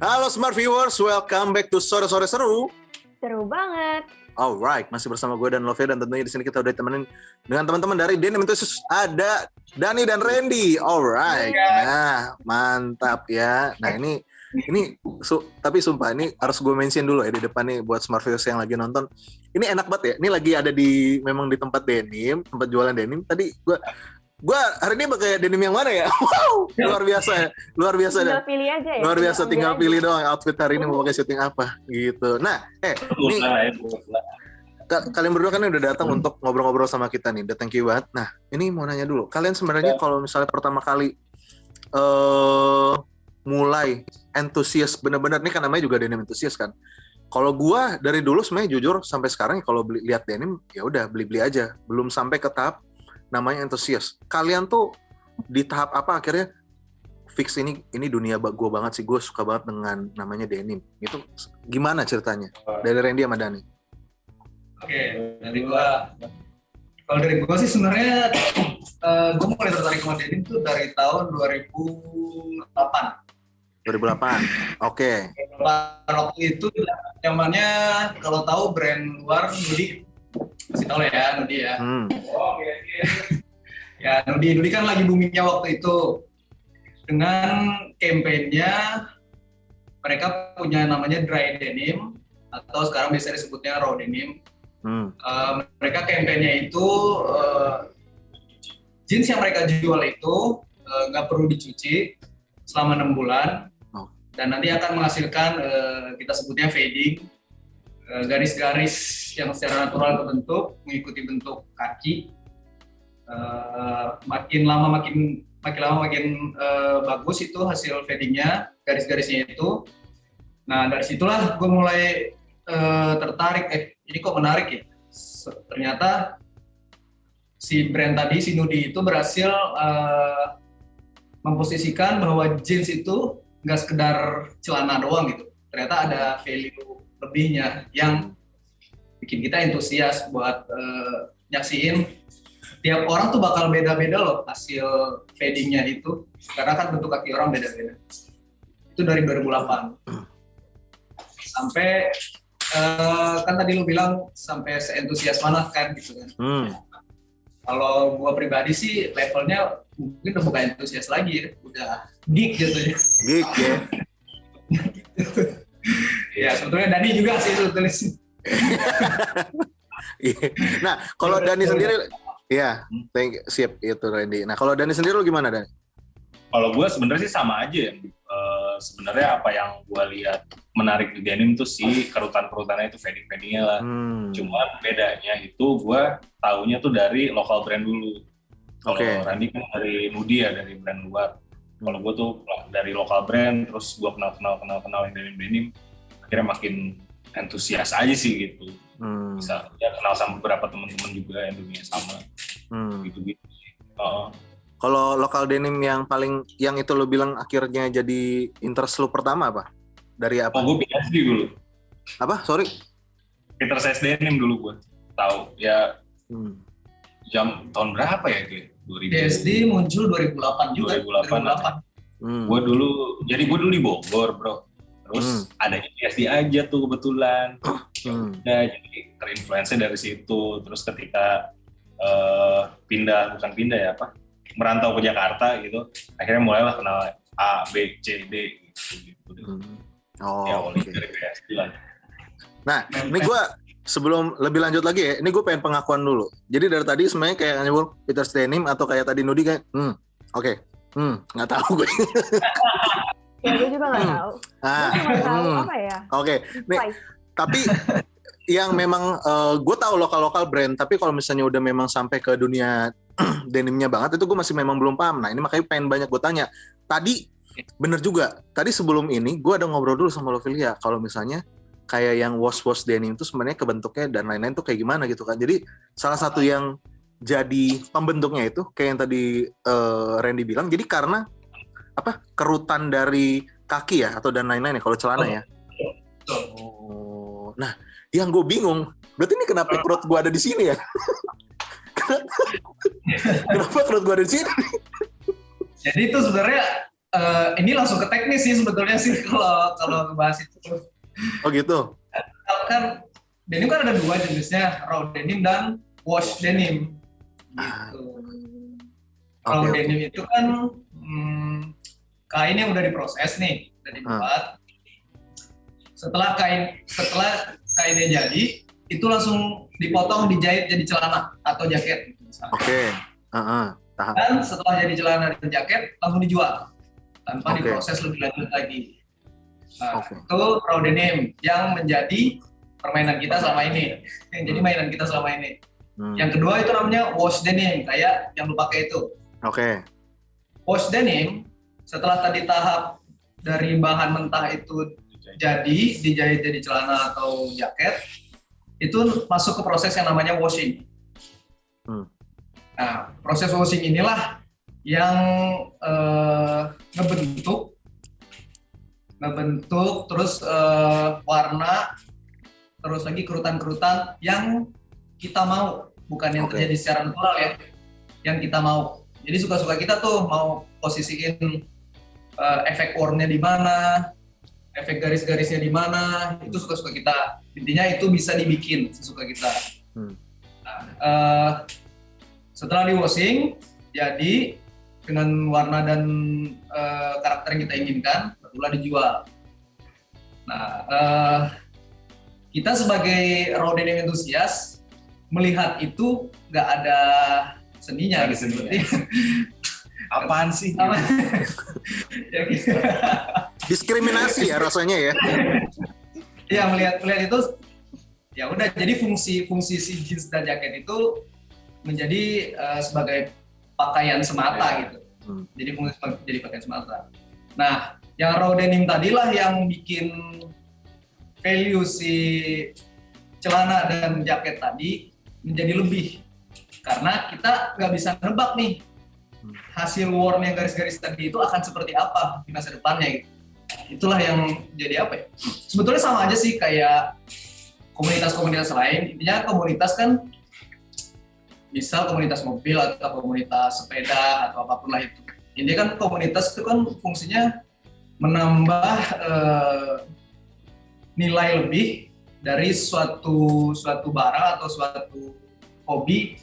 Halo Smart Viewers, welcome back to Sore-Sore Seru. Seru banget. Alright, masih bersama gue dan Lovia, dan tentunya di sini kita udah temenin dengan teman-teman dari Denim Enthusiast. Ada Dani dan Randy. Alright, nah mantap ya. Nah ini tapi sumpah ini harus gue mention dulu ya di depan nih buat Smart Viewers yang lagi nonton. Ini enak banget ya. Ini lagi ada memang di tempat denim, tempat jualan denim. Tadi gue hari ini pakai denim yang mana ya? Wow, luar biasa ya. Tinggal pilih aja ya. Luar biasa, tinggal pilih doang outfit hari ini mau pakai syuting apa gitu. Nah, nih kalian berdua kan udah datang untuk ngobrol-ngobrol sama kita nih. Udah thank you banget. Nah, ini mau nanya dulu. Kalian sebenarnya kalau misalnya pertama kali mulai antusias bener-bener, nih kan namanya juga denim antusias kan. Kalau gua dari dulu sebenarnya jujur sampai sekarang kalau lihat denim ya udah beli-beli aja. Belum sampai ke tahap namanya antusias. Kalian tuh di tahap apa akhirnya fix ini dunia gue banget sih, gue suka banget dengan namanya denim. Itu gimana ceritanya? Dari Randy sama Dani. Oke, kalau dari gue sih sebenarnya gue mulai tertarik sama denim tuh dari tahun 2008. 2008, oke. Waktu itu zamannya kalau tahu brand luar Nudi, masih tahu ya Nudi ya. Ya Nudi kan lagi boomingnya waktu itu. Dengan kampanyenya mereka punya namanya dry denim atau sekarang biasa disebutnya raw denim. Mereka kampanyenya itu jeans yang mereka jual itu nggak perlu dicuci selama 6 bulan dan nanti akan menghasilkan kita sebutnya fading, garis-garis yang secara natural terbentuk mengikuti bentuk kaki. Makin lama makin bagus itu hasil fadingnya, garis-garisnya itu. Nah dari situlah gue mulai tertarik, ini kok menarik ya. Ternyata si brand tadi, si Nudi itu berhasil memposisikan bahwa jeans itu nggak sekedar celana doang gitu. Ternyata ada value lebihnya yang bikin kita antusias buat nyaksiin. Tiap orang tuh bakal beda-beda loh hasil fadingnya itu, karena kan bentuk kaki orang beda-beda. Itu dari 2008 sampai kan tadi lu bilang sampai seentusias mana kan gitu kan. Kalau gua pribadi sih levelnya mungkin udah bukan entusias lagi, udah geek gitu ya. Geek ya. Ya sebetulnya Dani juga sih sebetulnya sih. Nah kalau Dani sendiri, ya, siap itu Randy. Nah kalau Dani sendiri lu gimana Dani? Kalau gue sebenarnya sih sama aja ya. Sebenarnya apa yang gue lihat menarik di denim tuh sih kerutan-kerutannya itu fading-fadingnya lah. Cuman bedanya itu gue taunya tuh dari lokal brand dulu. Kalau Randy kan dari Nudi ya, dari brand luar. Kalau gue tuh dari lokal brand, terus gue kenal yang denim-denim. Akhirnya makin antusias aja sih gitu. Bisa ya kenal sama beberapa teman-teman juga yang dunia sama. Gitu-gitu. Kalau lokal denim yang itu lo bilang akhirnya jadi interest lo pertama apa? Dari apa? Gue PSD dulu. Apa? Sorry? Peter Says Denim dulu gue tahu ya. Jam tahun berapa ya gue? 2000. PSD muncul 2008 juga. 2008. Gue dulu di Bogor bro. Terus adanya PSD aja tuh kebetulan. Ya jadi terinfluensi dari situ. Terus ketika merantau ke Jakarta gitu, akhirnya mulailah kenal A, B, C, D gitu. Dari PSD lah. Nah, ini gue sebelum lebih lanjut lagi ya, ini gue pengen pengakuan dulu. Jadi dari tadi sebenarnya kayak nyebut Peter Denim atau kayak tadi Nudi kayak, nggak tahu gue. Ya gue juga nggak tahu. Gue cuma tahu apa ya? Oke, nih tapi yang memang gue tahu lokal brand, tapi kalau misalnya udah memang sampai ke dunia denimnya banget itu gue masih memang belum paham. Nah ini makanya pengen banyak gue tanya. Tadi bener juga. Tadi sebelum ini gue ada ngobrol dulu sama Lovelia kalau misalnya kayak yang wash denim itu sebenarnya kebentuknya dan lain-lain tuh kayak gimana gitu kan. Jadi salah satu yang jadi pembentuknya itu kayak yang tadi Randy bilang. Jadi karena apa kerutan dari kaki ya atau dan lain-lain ya kalau celana ya. Nah yang gue bingung berarti ini kenapa kerut gue ada di sini ya? Kenapa kerut gue ada di sini? Jadi itu sebenarnya ini langsung ke teknis sih sebetulnya sih kalau ngebahas itu. Oh gitu. Kan denim kan ada 2 jenisnya, raw denim dan wash denim. Gitu. Raw denim itu kan kain yang udah diproses nih, udah dibuat. Setelah kainnya jadi, itu langsung dipotong, dijahit jadi celana atau jaket. Oke. Dan setelah jadi celana dan jaket, langsung dijual tanpa diproses lebih lanjut lagi. Itu raw denim yang menjadi permainan kita selama ini, yang jadi mainan kita selama ini. Yang kedua itu namanya wash denim, kayak yang lu pakai itu. Wash denim setelah tadi tahap dari bahan mentah itu dijahit jadi celana atau jaket, itu masuk ke proses yang namanya washing. Nah, proses washing inilah yang ngebentuk terus warna, terus lagi kerutan-kerutan yang kita mau, bukan yang terjadi secara natural ya, yang kita mau. Jadi suka-suka kita tuh mau posisiin efek warnanya di mana, efek garis-garisnya di mana, itu suka-suka kita. Intinya itu bisa dibikin sesuka kita. Nah, setelah di washing, jadi dengan warna dan karakter yang kita inginkan, barulah dijual. Nah, kita sebagai raw denim enthusiast melihat itu nggak ada seninya gitu. Apaan sih? Ya, gitu. Diskriminasi ya rasanya ya. Iya, melihat itu ya udah, jadi fungsi si jeans dan jaket itu menjadi sebagai pakaian semata gitu. Jadi fungsi jadi pakaian semata. Nah, yang raw denim tadilah yang bikin value si celana dan jaket tadi menjadi lebih, karena kita nggak bisa nebak nih hasil warna yang garis-garis tadi itu akan seperti apa di masa depannya gitu. Itulah yang jadi apa ya? Sebetulnya sama aja sih kayak komunitas-komunitas lain. Intinya komunitas kan, misal komunitas mobil atau komunitas sepeda atau apapun lah itu. Ini kan komunitas itu kan fungsinya menambah nilai lebih dari suatu barang atau suatu hobi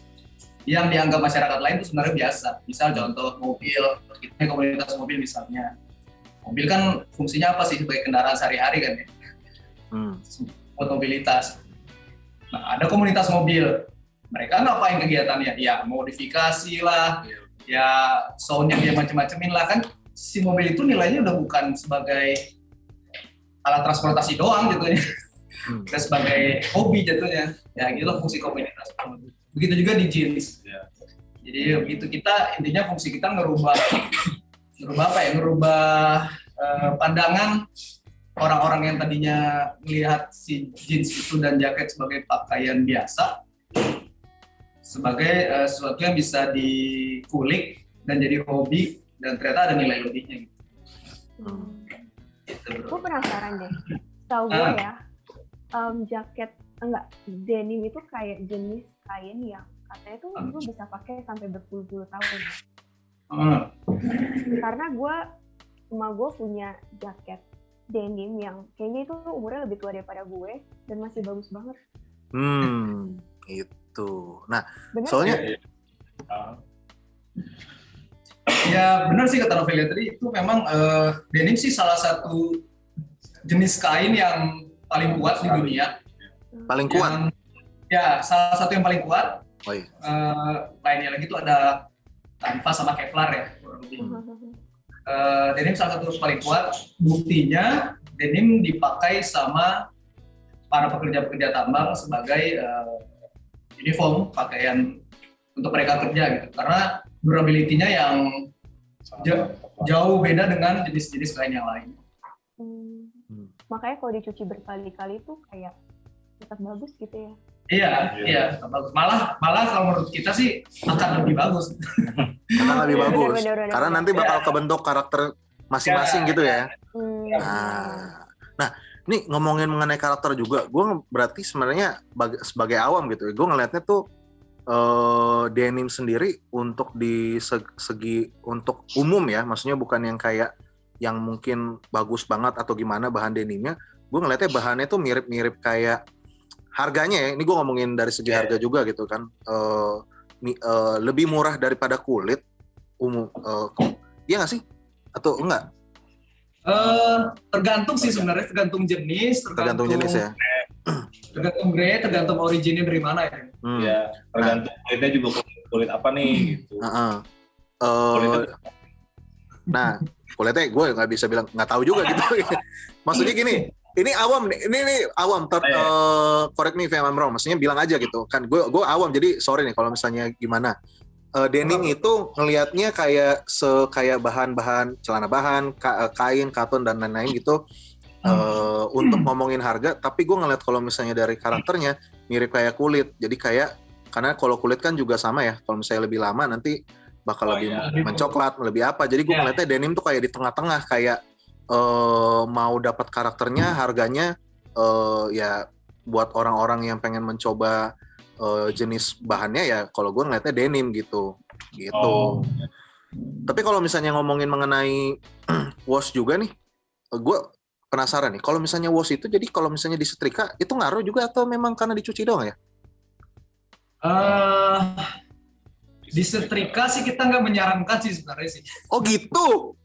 yang dianggap masyarakat lain itu sebenarnya biasa. Misal contoh mobil, kita komunitas mobil misalnya. Mobil kan fungsinya apa sih sebagai kendaraan sehari-hari kan ya? Buat mobilitas. Nah, ada komunitas mobil. Mereka ngapain kegiatannya? Ya modifikasi lah, ya soundnya dia macam-macamin lah kan. Si mobil itu nilainya udah bukan sebagai alat transportasi doang jatuhnya. Udah sebagai hobi jatuhnya. Ya gitu lah fungsi komunitas. Begitu juga di jeans. Jadi begitu kita, intinya fungsi kita ngerubah pandangan orang-orang yang tadinya melihat si jeans itu dan jaket sebagai pakaian biasa, sebagai sesuatu yang bisa dikulik dan jadi hobi dan ternyata ada nilai lebihnya gitu. Gue penasaran deh, tahu gue ya, denim itu kayak jenis kain yang katanya tuh gue bisa pakai sampai berpuluh-puluh tahun. Karena gue punya jaket denim yang kayaknya itu umurnya lebih tua daripada gue dan masih bagus banget. Itu. Nah, bener, soalnya ya benar sih kata Novelia tadi, itu memang denim sih salah satu jenis kain yang paling kuat di dunia. Paling kuat? Ya, salah satu yang paling kuat. Oh iya. Lainnya lagi tuh ada kanvas sama kevlar ya. Denim salah satu paling kuat. Buktinya denim dipakai sama para pekerja-pekerja tambang sebagai uniform, pakaian untuk mereka kerja gitu. Karena durability-nya yang jauh beda dengan jenis-jenis kain yang lain. Makanya kalau dicuci berkali-kali tuh kayak tetap bagus gitu ya. Iya, bagus. Malah kalau menurut kita sih akan lebih bagus. Akan lebih bagus. Karena nanti bakal kebentuk karakter masing-masing gitu ya. Nah, ini ngomongin mengenai karakter juga, gue berarti sebenarnya sebagai awam gitu, gue ngelihatnya tuh denim sendiri untuk di segi untuk umum ya, maksudnya bukan yang kayak yang mungkin bagus banget atau gimana bahan denimnya, gue ngeliatnya bahannya tuh mirip-mirip kayak harganya ya, ini gue ngomongin dari segi harga juga gitu kan, lebih murah daripada kulit umum, iya nggak sih? Atau enggak? Tergantung sih sebenarnya, tergantung jenis, Tergantung jenis ya. Tergantung grade, tergantung originnya dari mana ya. Ya, tergantung kulitnya juga kulit apa nih gitu. Nah, kulitnya gue nggak bisa bilang nggak tahu juga gitu. Maksudnya gini, ini awam nih, ini awam. Correct me if I'm wrong. Maksudnya bilang aja gitu. Kan gue awam, jadi sorry nih kalau misalnya gimana. Denim itu ngelihatnya kayak bahan-bahan celana bahan, kain, katun dan lain-lain gitu. Untuk ngomongin harga, tapi gue ngeliat kalau misalnya dari karakternya mirip kayak kulit. Jadi kayak karena kalau kulit kan juga sama ya. Kalau misalnya lebih lama nanti bakal lebih mencoklat, lebih apa. Jadi gue ngeliatnya denim tuh kayak di tengah-tengah, kayak mau dapat karakternya, harganya ya buat orang-orang yang pengen mencoba jenis bahannya ya. Kalau gue ngeliatnya denim gitu. Tapi kalau misalnya ngomongin mengenai wash juga nih, gue penasaran nih. Kalau misalnya wash itu, jadi kalau misalnya disetrika itu ngaruh juga atau memang karena dicuci doang ya? Disetrika sih kita nggak menyarankan sih sebenarnya sih. Oh gitu.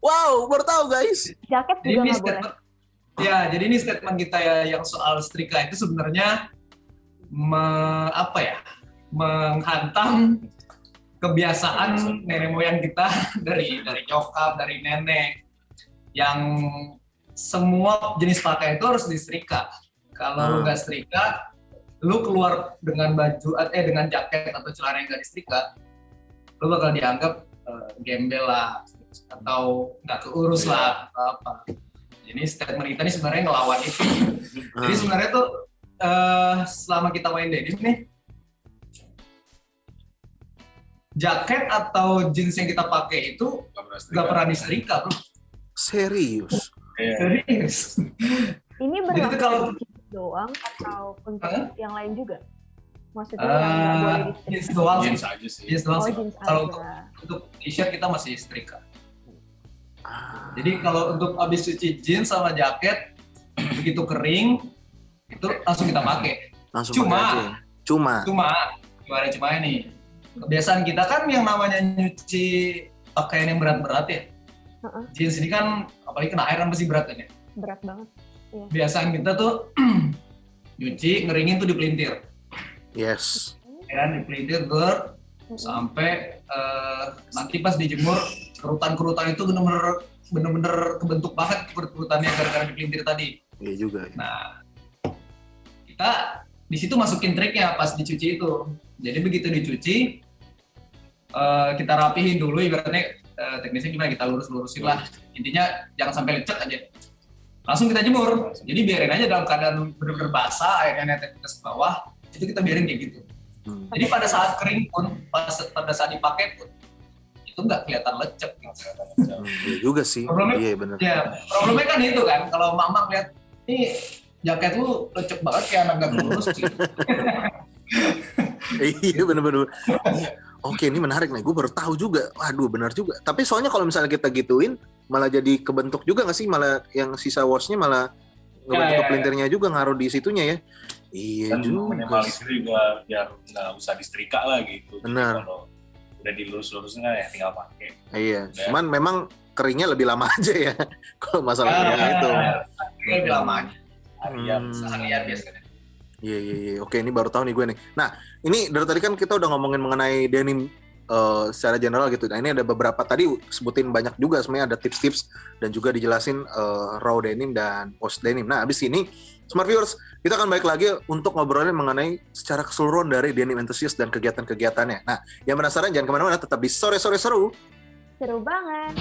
Wow, baru tahu guys. Jaket juga nggak boleh. Ya, jadi ini statement kita ya yang soal setrika itu sebenarnya menghantam kebiasaan nenek moyang kita dari nyokap, dari nenek, yang semua jenis pakaian itu harus disetrika. Kalau lu nggak setrika, lu keluar dengan dengan jaket atau celana yang nggak disetrika, lu bakal dianggap gembel lah, atau nggak keurus lah, atau apa. Jadi statement kita ini sebenarnya ngelawan itu. Jadi sebenarnya tuh selama kita main denim nih, jaket atau jeans yang kita pakai itu nggak pernah disetrika, bro. Serius? Serius. Ini berlaku kalau doang atau untuk yang lain juga? Maksudnya yang nggak boleh disetrika? Jeans doang. Jeans aja sih. Jeans doang sih. Jeans Kalau aja. untuk t-shirt kita masih setrika. Jadi kalau untuk habis cuci jeans sama jaket, begitu kering, itu langsung kita pakai. Cuma ini, kebiasaan kita kan yang namanya nyuci pakaian yang berat-berat ya. Jeans ini kan, apalagi kena air kan pasti berat kan ya. Berat banget. Iya. Kebiasaan kita tuh nyuci, ngeringin tuh dipelintir. Yes. Ya, dipelintir sampai nanti pas dijemur, kerutan-kerutan itu bener-bener kebentuk banget kerutannya gara-gara dipelintir tadi. Iya juga. Nah, kita di situ masukin triknya pas dicuci itu. Jadi begitu dicuci, kita rapihin dulu, ibaratnya teknisnya gimana, kita lurus-lurusin lah. Intinya jangan sampai lecet aja. Langsung kita jemur. Jadi biarin aja dalam keadaan bener-bener basah, airnya netes ke bawah, itu kita biarin kayak gitu. Jadi pada saat kering pun, pada saat dipakai pun, itu nggak kelihatan lecek. Iya juga sih. Iya benar. Ya, problemnya kan itu kan, kalau mama lihat, nih jaket lu lecek banget kayak anak nggak lulus gitu. Iya benar-benar. Oke, ini menarik nih. Gue baru tahu juga. Waduh, benar juga. Tapi soalnya kalau misalnya kita gituin, malah jadi kebentuk juga nggak sih? Malah yang sisa washnya malah ngebentuk kepelintirnya juga, ngaruh di situnya ya. Iya juga. Minimalisir juga biar nggak usah disetrika lah gitu. Benar. Kalau udah dilurus-lurusin ya tinggal pakai. Iya. Cuman memang keringnya lebih lama aja ya. Kalau masalahnya itu. Lebih lama. Seharian biasanya. Iya. Oke, ini baru tahu nih gue nih. Nah, ini dari tadi kan kita udah ngomongin mengenai denim secara general gitu. Nah, ini ada beberapa tadi sebutin banyak juga sebenarnya, ada tips-tips dan juga dijelasin raw denim dan post denim. Nah, abis ini Smart Viewers, kita akan balik lagi untuk ngobrolin mengenai secara keseluruhan dari denim enthusiast dan kegiatan-kegiatannya. Nah, yang penasaran jangan kemana-mana, tetap di Sore-Sore Seru. Seru banget.